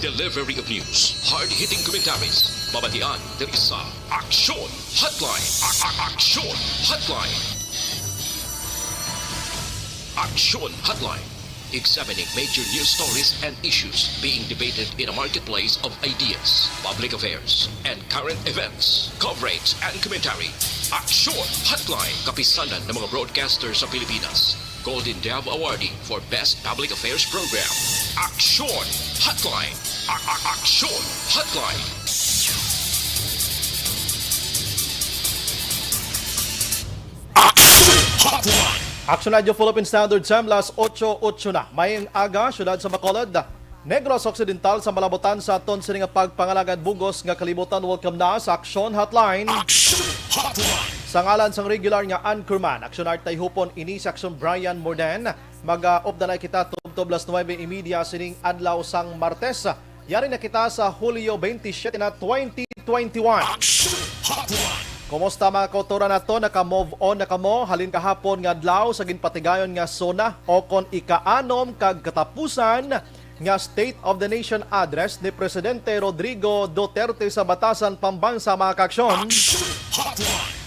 Delivery of news, hard-hitting commentaries, babatian dari sa Aksyon Hotline. Aksyon Hotline. Aksyon Hotline. Examining major news stories and issues being debated in a marketplace of ideas, public affairs, and current events. Coverage and commentary. Aksyon Hotline. Kapisanan ng mga broadcasters sa Pilipinas. Golden Dove Awardee for Best Public Affairs Program. Aksyon Hotline. Aksyon Hotline. Aksyon Hotline. Action Radio Philippine Standard Time, las 8:08 na. Mayang aga, syudad sa Bacolod, Negros Occidental sa Malabotan sa aton sining pagpangalagad bugos nga kalibutan. Welcome na sa Action Hotline. Aksyon Hotline. Sa ngalan sang regular nga anchorman, Action Art Tayhupon ini sa Action Brian Morden. Mag-off na kita tubtob las 9:30 sining adlaw sang Martes. Yari na kita sa Hulyo 27 na 2021. Aksyon Hotline. Kumusta mga kautora na to? Naka-move on na kamo halin kahapon nga adlaw sa ginpatigayon nga sona o kon ikaanom kag katapusan nga State of the Nation address ni Presidente Rodrigo Duterte sa Batasan Pambansa mga kaksyon.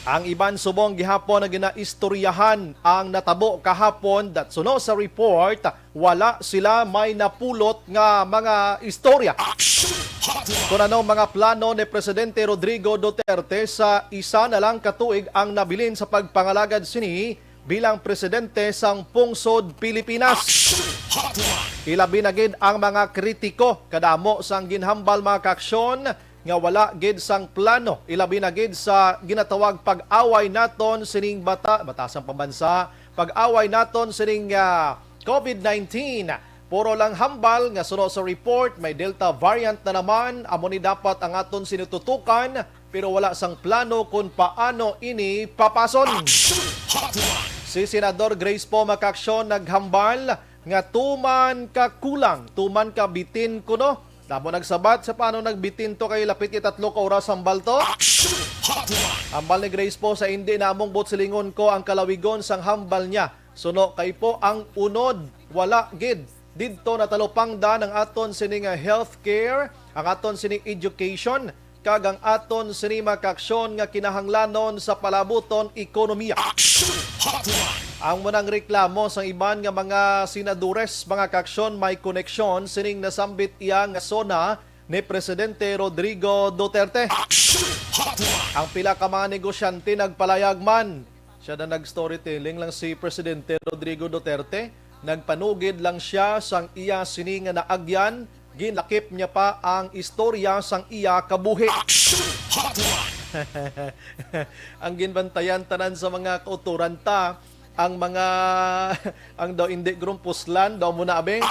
Ang iban subong gihapon na ginaistoryahan ang natabo kahapon dat suno sa report wala sila may napulot nga mga istorya. Kung ano mga plano ni Presidente Rodrigo Duterte sa isa na lang katuig ang nabilin sa pagpangalagad sini bilang presidente sang pungsod Pilipinas. Ilabi na gid ang mga kritiko kadamo sang ginhambal mga kaksyon nga wala gid sang plano. Ilabi na gid sa ginatawag pag-away naton sining batasang pambansa, pag-away naton sining COVID-19. Puro lang hambal nga suno sa report, may Delta variant na naman, amo ni dapat ang aton sinututukan pero wala sang plano kung paano ini papason. Si Senador Grace Po Macaksyon naghambal nga tuman ka kulang, tuman ka bitin kuno. Damo nagsabat sa paano nagbitin to kay lapit itatlo ka oras hambal to. Hambal ni Grace Po sa hindi namong botsilingon ko ang kalawigon sang hambal niya. Suno kay po ang unod, wala gid. Dito natalupangda ng aton sining healthcare, ang aton sining education, kag ang aton sining makaksyon nga kinahanglanon sa palabuton ekonomiya. Ang munang reklamo sa iban nga mga senadores, mga kaksyon may koneksyon sining nasambit iya nga sona ni Presidente Rodrigo Duterte. Ang pila ka mga negosyante nagpalayag man. Siya na nag-storytelling lang si Presidente Rodrigo Duterte. Nagpanugid lang siya sang iya sining nga naagyan, ginlakip niya pa ang istorya sang iya kabuhi. Ang ginbantayan tanan sa mga kauturanta, ang mga ang daw hindi grumpuslan daw muna abeng.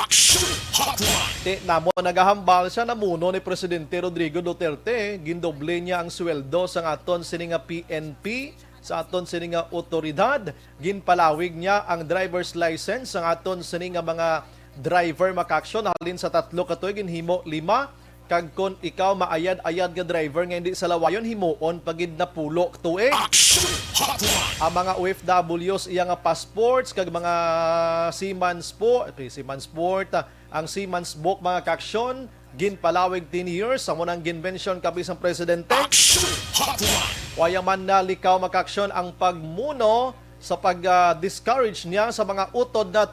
Di namo nagahambal siya namuno ni Presidente Rodrigo Duterte, gindoble niya ang sweldo sang aton sining nga PNP. Sa aton sining nga otoridad, ginpalawig niya ang driver's license sa aton sining nga mga driver makaksyon halin sa 3 katuig ginhimo 5 kag kon ikaw maayad-ayad nga driver nga hindi sa lawayon himuon pagid na pulo tuig. Ang mga OFWs iya nga passports kag mga seaman's sport, ang seaman's book mga kaksyon ginpalawig 10 years sa munang ginbention kabisang presidente. Waya man na likaw makaksyon ang pagmuno sa pag-discourage niya sa mga utod na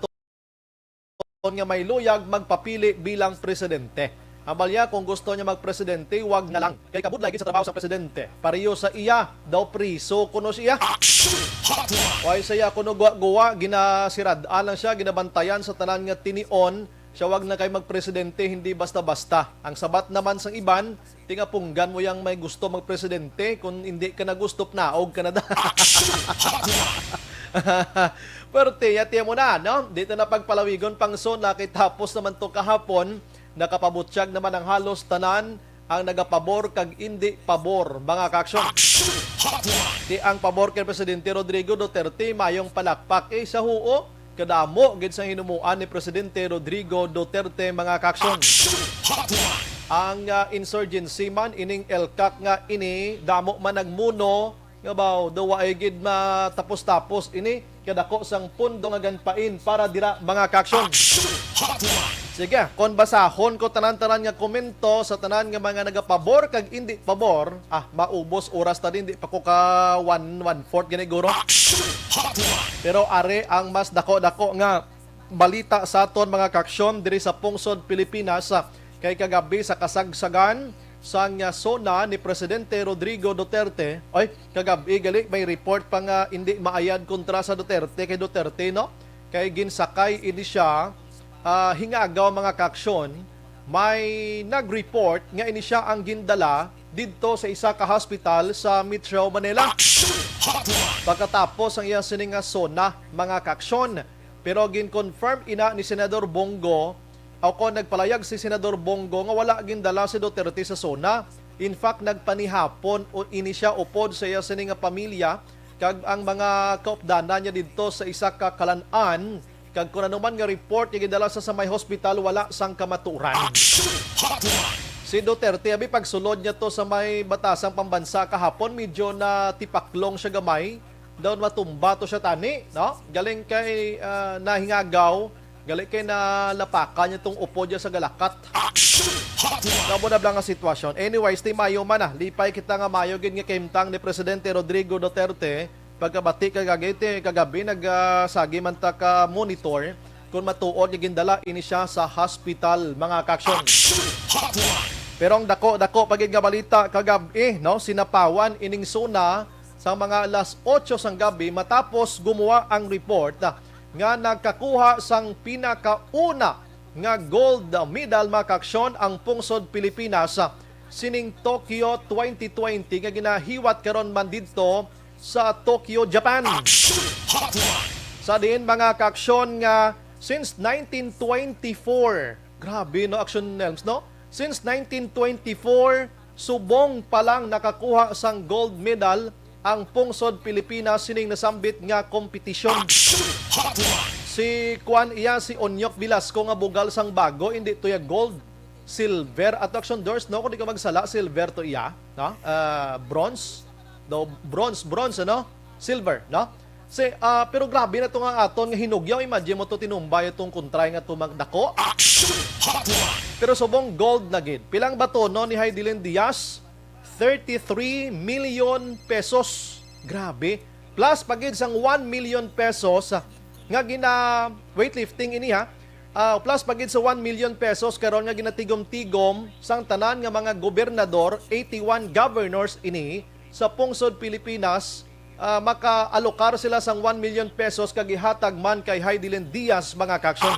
nga may luyag magpapili bilang presidente. Amalya, kung gusto niya magpresidente, wag na lang. Kay kabudlay sa trabaho sa presidente. Pariyo sa iya, daw priso kuno siya. Why sa iya kuno guwa, ginasiradaan lang siya, ginabantayan sa tanan nga tinion. Siya wag na kay magpresidente, hindi basta-basta. Ang sabat naman sang iban, tinga punggan mo yang may gusto magpresidente, kung hindi ka na gusto, naog ka na da. Pero tiya mo na, no? Dito na pagpalawigon pang zona, kitapos naman to kahapon, nakapabutsyag naman ang halos tanan, ang nagapabor kag hindi pabor, mga kaksyon. Di ang pabor kay Presidente Rodrigo Duterte, mayong palakpak, sa huo, kadamo gid sa hinumuan ni Presidente Rodrigo Duterte mga kaksyon. Ang insurgency man ining elkak nga ini damo man nagmuno nga baw dawa ay gid matapos-tapos ini kadako sang pundo nga ganpain para dira mga kaksyon. Sige, kon basahon ko tanan-tanan nga komento sa tanan nga mga nagapabor kag hindi pabor, maubos oras ta din, di pa ko ka 1/4 gani guro. Pero are ang mas dako-dako nga balita sa aton mga kaksyon diri sa pungsod Pilipinas kay kagabi sa kasagsagan sang sona ni Presidente Rodrigo Duterte. Oy, kagabi gali may report pa nga hindi maayad kontra sa Duterte kay Duterte, no? Kay ginsakay ini siya hingagaw mga kaksyon, may nag-report nga ini siya ang gindala didto sa isa ka hospital sa Metro Manila. Pagkatapos ang iya sining sona mga kaksyon, pero gin-confirm ina ni Senador Bongo ako nagpalayag si Senador Bongo nga wala gindala si Duterte sa sona. In fact, nagpanihapon o ini siya upod sa iya sining pamilya kag ang mga kaupdana niya didto sa isa ka kalan-an. Kag kung ano man nga report yung gidala sa may hospital, wala sang kamaturan. Si Duterte, abi pagsulod niya to sa may batasang pambansa kahapon, medyo na tipaklong siya gamay. Daw matumba to siya tani, no? Galing kay nahingagaw, galing kay nalapakan niya tong upo niya sa galakat. Nabo na lang ang sitwasyon. Anyways, ti Mayo man lipay kita nga Mayo gid nga kemtang ni Presidente Rodrigo Duterte. Pagkabati kagabi nagsagi man ta ka monitor kung matuod yung gindala ini siya sa hospital mga kaksyon. Pero ang dako pagid nga balita kagabi, no, sinapawan ining sona sa mga alas 8 sang gabi matapos gumawa ang report nga nagkakuha sang pinakauna nga gold medal mga kaksyon ang pungsod Pilipinas sining Tokyo 2020 nga ginahiwat karon man didto sa Tokyo, Japan. Sa din mga kaaksyon nga since 1924, grabe no action Nelms, no? Since 1924, subong pa lang nakakuha sang gold medal ang pungsod Pilipinas sining nasambit nga kompetisyon. Si si Onyok Velasco nga bugal sang bago, hindi to ya gold, silver at action doors, no? Kung di ka magsala, silver to iya, no? Bronze, bronze, ano? Silver, no? Pero grabe na ito nga aton nga hinugyaw. Imagine mo ito tinumbay itong kontray nga tumagdako. Pero subong gold na gid. Pilang bato no ni Heidelin Diaz? 33 million pesos. Grabe. Plus pagid sang 1 million pesos nga gina weightlifting ini plus pagid sa 1 million pesos karon nga ginatigom-tigom sang tanan nga mga gobernador, 81 governors ini sa pungsod Pilipinas, maka-alokar sila sang 1 million pesos kagihatag man kay Heidelin Diaz mga kaksyon.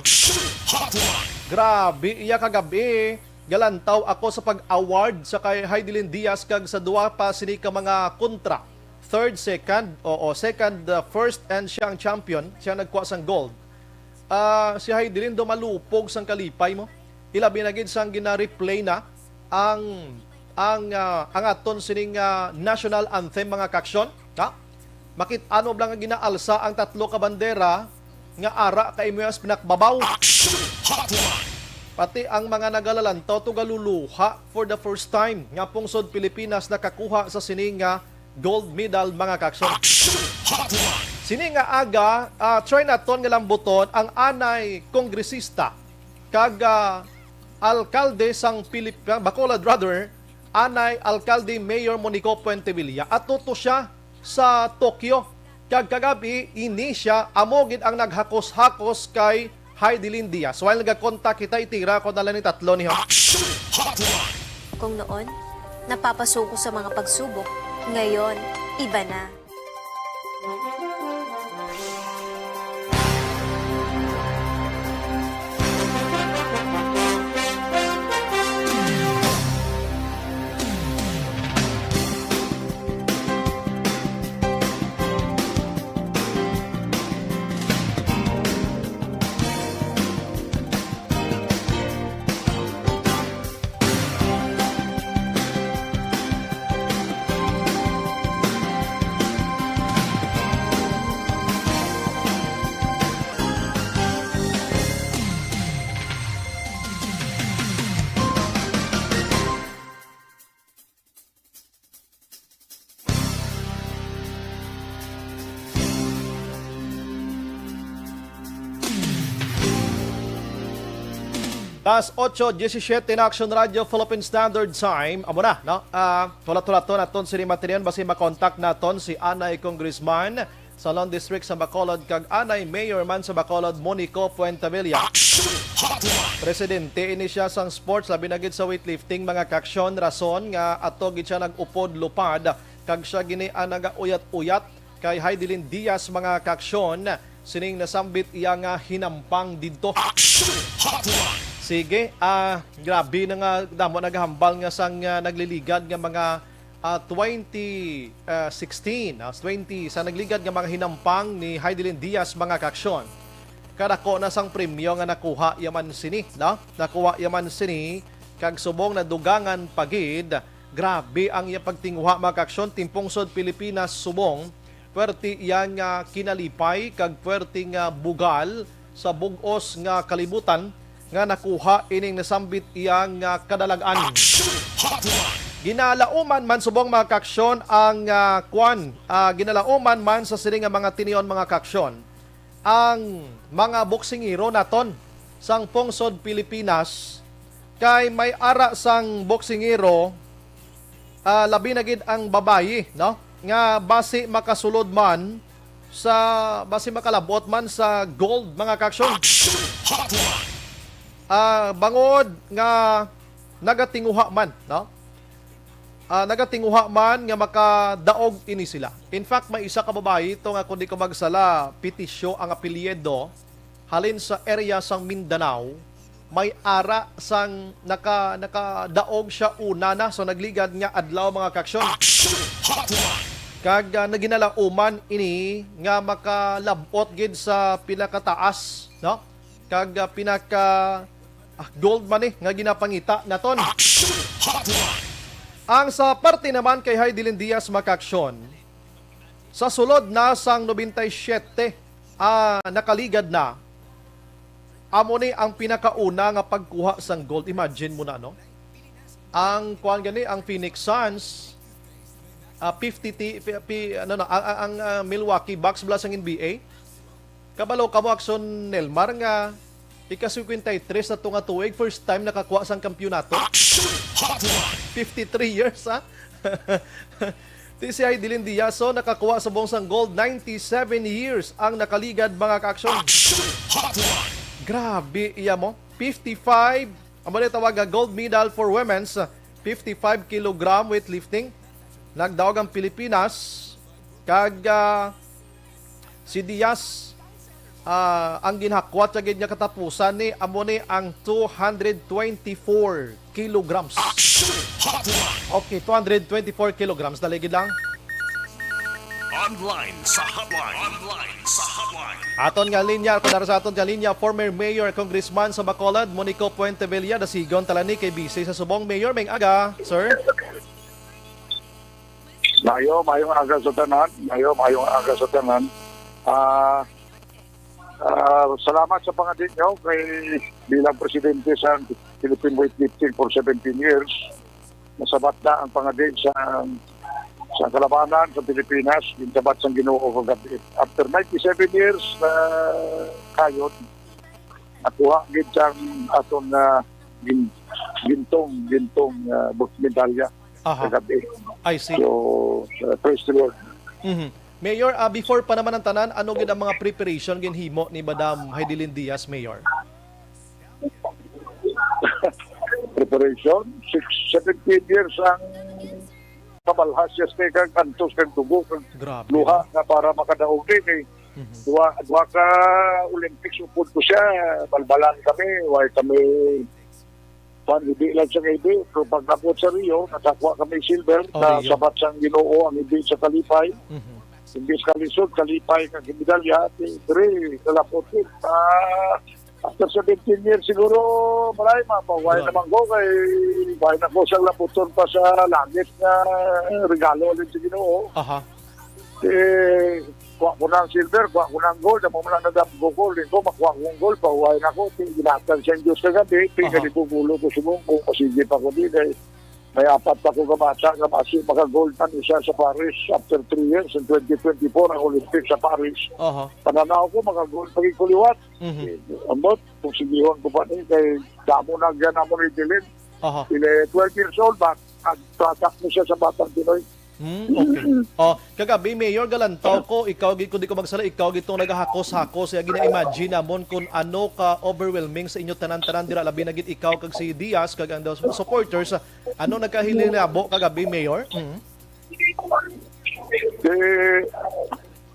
Grabe, iya kagabi. Galantaw ako sa pag-award sa kay Heidelin Diaz kag sa duwa pa sini ka mga kontra. Third, second, first and siya ang champion. Siya nagkuha sang gold. Si Heidelin dumalupog sang kalipay mo. Ilabi na gid sang gina-replay na ang aton sining national anthem mga kaksyon. Makit-ano lang nga ginaalsa ang tatlo ka bandera nga ara kay Imoyas pinakbabaw. Pati ang mga nagalalantaw tugaluluha for the first time nga pungsod Pilipinas nakakuha sa sining gold medal mga kaksyon. Sining nga aga, try naton nga lambuton ang anay kongresista kag alkalde sang Bacolod rather, anay alkalde Mayor Monico Puentevilla at tuto siya sa Tokyo. Kag kagabi ini siya amogid ang naghakos-hakos kay Heidelin Diaz. While nagakontak kita, itira ko na lang ni tatlo niyo. Kung noon, napapasuko sa mga pagsubok, ngayon, iba na. Tas 8:17 na Action Radio Philippine Standard Time. Amo na, no? Tulat-tulat naton si materian basi makontak naton si Anay Congressman sa Lone District sa Bacolod kag Anay Mayor man sa Bacolod Monico Fuentevilla. Presidente ini siya sang sports labi na gid sa weightlifting mga kaksyon rason nga ato gid siya nag-upod lupad kag siya gini nagauyat-uyat kay Heidelin Diaz mga kaksyon sining nasambit iya nga hinampang didto. Sige, grabe na nga damo naghambal nga sang nagliligad nga mga 2016, 20 sa nagligad nga mga hinampang ni Heidelin Diaz mga kaksyon. Kadako na sang premyo nga nakuha yaman sini, no? Nakuha yaman sini kag subong na dugangan pagid. Grabe ang iya pagtinguha mga kaksyon timpong sud Pilipinas subong puwerte iya nga kinalipay kag puwerte nga bugal sa bug-os nga kalibutan nga nakuha ining nasambit iyang kadalagan. Ginalauman man subong mga kaksyon ang ginalauman man sa sining nga mga tinion mga kaksyon ang mga boksingero naton sang pungsod Pilipinas kay may ara sang boksingero labi na gid ang babayi, no? Nga base makasulod man sa base makalabot man sa gold mga kaksyon. Bangod nga nagatinguha man, no? Nagatinguha man nga makadaog ini sila. In fact, may isa ka babae ito nga kundi ko magsala, Pitisyo ang apelyido, halin sa area sang Mindanao, may ara sang nakadaog siya una na, so nagligad nga adlaw mga kaksyon. Kag naginalauman ini nga makalabot gid sa pinakataas, no? Kag pinaka gold man nga ginapangita naton. Ang sa parte naman kay Heidelin Diaz makaksyon, sa sulod na sang 97 nakaligad na, amo ni ang pinakauna nga pagkuha sang gold. Imagine mo na, no? Ang kuan gani ang Phoenix Suns, ang Milwaukee Bucks bala sang NBA. Kabalo kamo Akson Nelmar nga ika-53 na tunga tuig, first time nakakuha sang kampyonato. 53 years, ha? Si Heidelin Diaz, so nakakuha sa bongsang gold, 97 years ang nakaligad mga ka-aksyon. Grabe, iya mo. 55, ang mga tawag gold medal for women's, 55 kilogram weightlifting. Nagdaog ang Pilipinas, kag si Diaz, ang ginhakwat sa gid nga katapusan ni amo ni ang 224 kilograms. Okay, 224 kilograms. Daligid lang. Online sa hotline. Aton nga linya, kung sa aton nga linya, former Mayor Congressman sa Bacolod, Monico Fuentevilla, dasigon talani kay BC sa subong Mayor. May aga, sir. Mayong aga sa tanan. Mayong aga sa tanan. Salamat sa pangadin nyo kay bilang presidente sa Philippine Weightlifting for 17 years. Nasabat na ang pangadin sa kalabanan sa Pilipinas. Ginsabat sa Ginoo kagabi. After 97 years na kayod, nakuha gid sang atong gintong medalya kagabi. I see. So, praise the Lord. Mm-hmm. Mayor, before pa naman ang tanan, ano gid ang mga preparation ginhimo ni Madam Heidelin Diaz, Mayor? Preparation, 17 years ang kabalhas siya kag antos kag tubo kag luha nga para makadaog din. Duwa ka Olympics upod ko siya, balbalan kami, why kami hindi lang siya ngayon. So pag napot sa Rio, natakwa kami silver, na sabat siyang Ginoo ang hindi sa kalipay. Hindi sa kalisod, kalipay kang medalya, pero kalapot din. After 17 years siguro, marami mapaway naman ko kay bahay na ko siyang laputon pa sa langit na regalo ulit sa Ginoo. Kuha ko ng silver, kuha ko ng gold, na mo lang nagabgo ko, rin ko, makuha kong gold, pahuwain ako, ginatan siyang Diyos kagabi, pinalibugulo ko sumong kung pasigip ako din. may apat ako kamata nga masi maka-gold man isa sa Paris after 3 years in 2024 ang Olympics sa Paris. Pananaw ko maka-gold paging kuliwat. Ambot, kung sigihon ko pa ni kay damo na gyan mo ni Dilin. Ile 12 years old ba at tatak mo siya sa Batang Pinoy. Okay. Kagabi, Mayor Galantaw ko, ikaw, kung di ko magsala, ikaw gitong nagahakos-hakos, kaya gina-imagine namon kung ano ka overwhelming sa inyo tanan-tanan, dira labi na git ikaw, kag si Diaz, kag ang supporters, ano nagkahililabo kagabi, Mayor?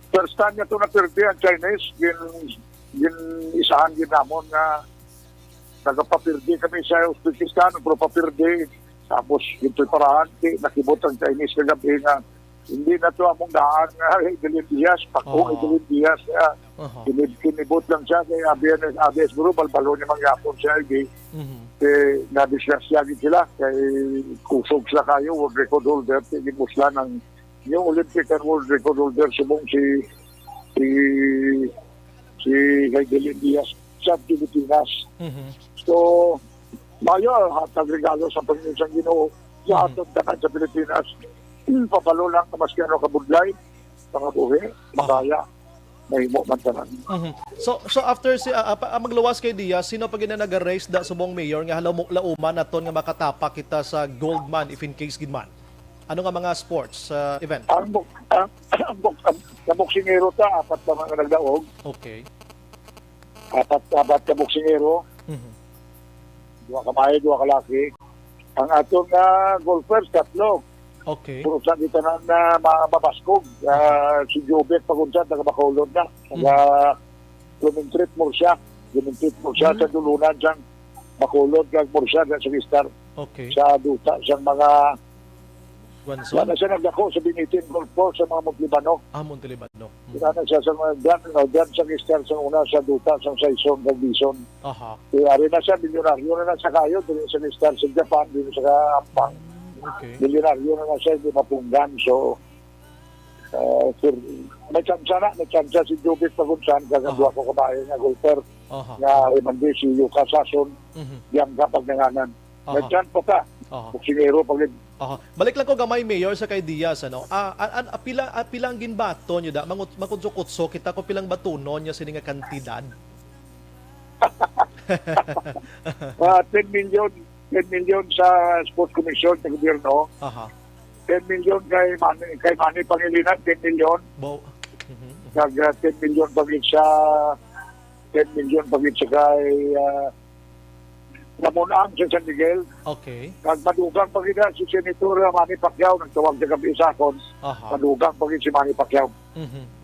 First time niya ito na-perdi ang Chinese, yun isahan din namon nga nagpapirdi kami sa Uzbekistan, pero papirdi. Tapos ito'y parahan, nakibot ang Chinese kagabi nga hindi na ito among daan nga Idilin Diaz, pakong Idilin Diaz. Kinibot lang siya kay ABS Guru, balbalo niya mangyapon siya. Kaya na-discuss sila, kay kusog sila kayo, world record holder, tigibos lang ng yung Olympic and world record holder subong si Idilin Diaz sa Pilipinas. So, mayo, hatag regalo sa Panginoon Ginoo sa atong tanan sa Pilipinas. Papalo lang na maski ano kabudlay, mga buhi, makaya, mahimo man tanan. So after magluwas kay Diaz, sino pa gina nag-race da subong mayor nga lauman naton nga makatapa kita sa gold man if in case gid man? Ano nga mga sports event? Ang boksingero ta, apat pa mga nagdaog. Okay. Apat ka boksingero. Dua kamay, dua kalaki. Ang atong golfers, 3. Okay. Puro sa dito na mababaskog. Si Jobet pagunsan, nagabakulod na. Lumintrip mo siya. Sa dulunan siyang makulod kag mo siya sa Vistar. Okay. Sa duta, siyang mga Guanson? Wala siya nagdako sa Binitin Golf Course sa mga Montalibano. Montalibano. Wala siya sa mga dyan sa Vistar sa una, sa duta, sa Saison, kag Bison. Kaya rin na siya, milyonaryo na sa kayo, din sa Vistar sa Japan, din sa Ampang. Okay. Milyonaryo na siya, hindi mapunggan. So, may tsansa si Jubit Pagunsan, kagandwa ko kabayan nga golfer, nga imandi si Yuka Sason, diyang kapag nanganan. May tsan pa ta, buksingero pag balik lang ko gamay Mayor sa kay Diaz pilang ginbato nyo da makudsukutso kita ko pilang batunon niya sini nga kantidad. 10 million sa Sports Commission ng gobyerno. 10 million kay Manny Pangilinan, 10 million. Kag 10 million pagit sa kay Namunang sa San Miguel. Okay. Kag madugang pagid si Senator Manny Pacquiao nagtawag sa gabi sa akon. Madugang pagid si Manny Pacquiao.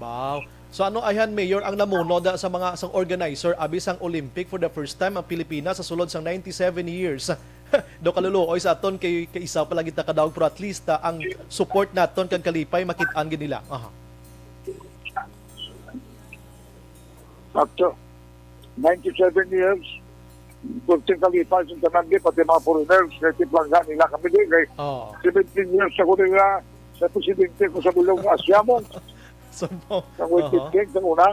Wow. So ano ayan Mayor ang namuno da sa mga sang organizer abis ang Olympic for the first time ang Pilipinas sa sulod sang 97 years. Do kaluluoy sa aton kay isa pa lagi ta kadawg pero at least ang support naton kag kalipay makit-an gid nila. After 97 years Kurting kalipay sa tananggi, pati mga foreigners, kasi plangga nila kami din. 17 years ako nila sa presidente ko sa bulong Asya mo. Sa Wittgenstein, sa una.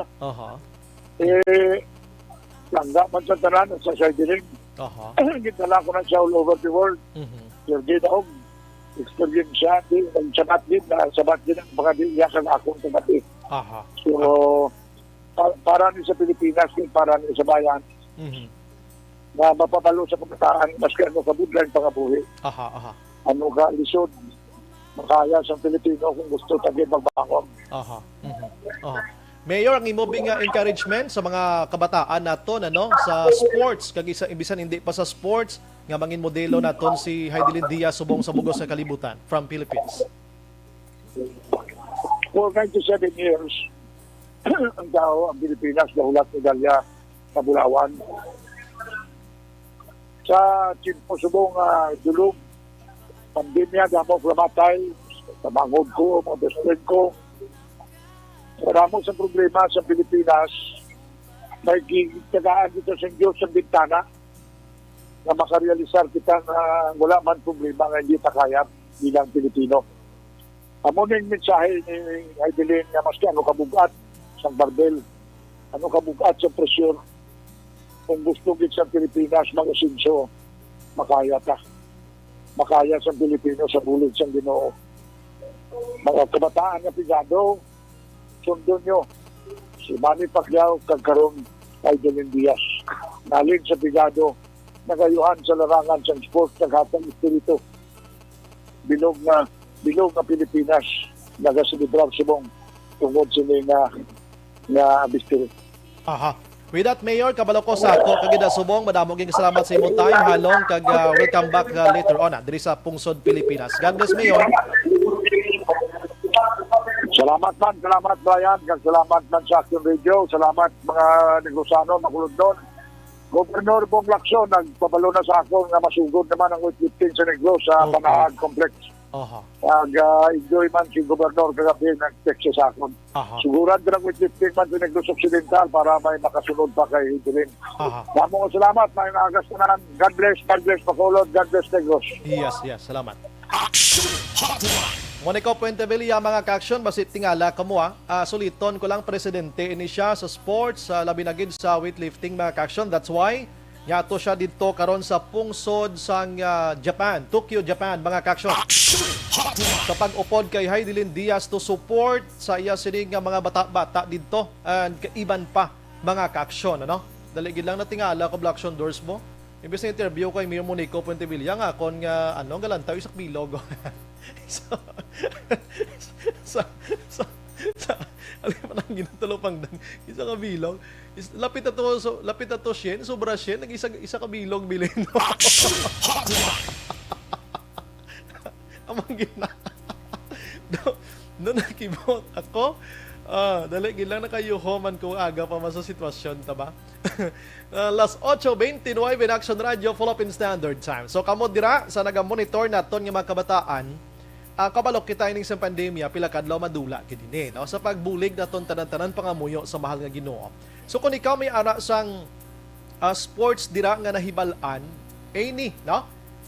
Plangga man sa tanan, sa sideling. Gitala ko na siya all over the world. Sergi daog. Experience siya, sabat din ang mga diyakan akong sabat din. So, para ni sa Pilipinas, para ni sa bayan. Na mapapalo sa kabataan, maski ano kabudlan pangabuhi. Ano ka, lisod, makaya sa Pilipino kung gusto tayo magbangon. Mayor, ang imobing encouragement sa mga kabataan naton sa sports, kag ibisan hindi pa sa sports, nga mangin modelo naton si Hidilyn Diaz subong sa bugos sa kalibutan from Philippines. For 97 years, ang tao, ang Pilipinas, nahulat medalya sa Bulawan. Sa Chimpo subong dulog, pandemya, gamang flamatay, sa mangod ko, mga best friend ko. Maraming sa problema sa Pilipinas, may tagaan dito sa Diyos sa bintana na makarealisar kita na wala man problema na hindi takaya bilang Pilipino. Amo na yung mensahe ni Hidilyn na maski ano kabugat sa barbel, ano kabugat sa pressure. Kung gusto gid sa Pilipinas mag-asinso, makaya ta. makaya sa Pilipino sa bulid sa Ginoo. Mga kabataan nga pigado, sundon nyo. Si Manny Pacquiao kagkaroon kay Dylan Diaz. Nalig sa pigado, nagayuhan sa larangan sa sport, naghatang espiritu. Bilog na Pilipinas, nagasilibrar subong tungod sila nga bistiri. Aha. With that, Mayor, kabalo ko sa ako, kagida subong, madamo ging salamat sa imong time, halong, kag welcome back later on, diri sa Pungsod, Pilipinas. God bless, Mayor. Salamat Brian, kag salamat man sa Action Radio, salamat mga negosano, makulod doon. Gobernador Bong Lacson, nagpabalo na sa ako nga masugod naman ang weightlifting sa Negros sa Okay. Panaag Complex. Aha. Enjoy man si Gobernador kagabi nag-text sa akon. Aha. Siguran din ang weightlifting man sa Negros Occidental para may makasunod pa kay Hidrin. Aha. Damong salamat, may agas na nan. God bless Bacolod, God bless Negros. Yes, salamat. Action Hotline. Monica Puentevilla, mga ka-action, basit tingala kamo suliton ko lang presidente ini siya sa sports, labi na gid sa weightlifting, mga ka-action. That's why yato siya dito karon sa pungsod sang Japan, Tokyo, Japan, mga ka-action. Action Hotline. Sa pag-upod kay Heidelin Diaz to support sa iya sining nga mga bata-bata dito and iban pa, mga ka-action, ano? Dali gid lang na tingala ko Black Action Doors mo. Imbes na interview kay Mayor Monico Puentevilla nga kon nga galantaw isak bilog. sa alam mo nang ginatulo pang isa ka bilog. Lapit na to shen, sobra shen, nag isa ka bilog bilin. Amang gina. No nakibot ako. Dali gilang na kayo homan kung aga pa man sa sitwasyon ta ba. Las 8:29 in Action Radio, full up in standard time. So kamo dira sa naga-monitor naton nga mga kabataan, kabalok kita ining sa pandemya pila kadlaw madula kid dinhi, no? Sa pagbulig naton tanan-tanan pangamuyo sa mahal nga Ginoo. So kung ikaw may ara sang sports dira nga nahibal-an, ni, no?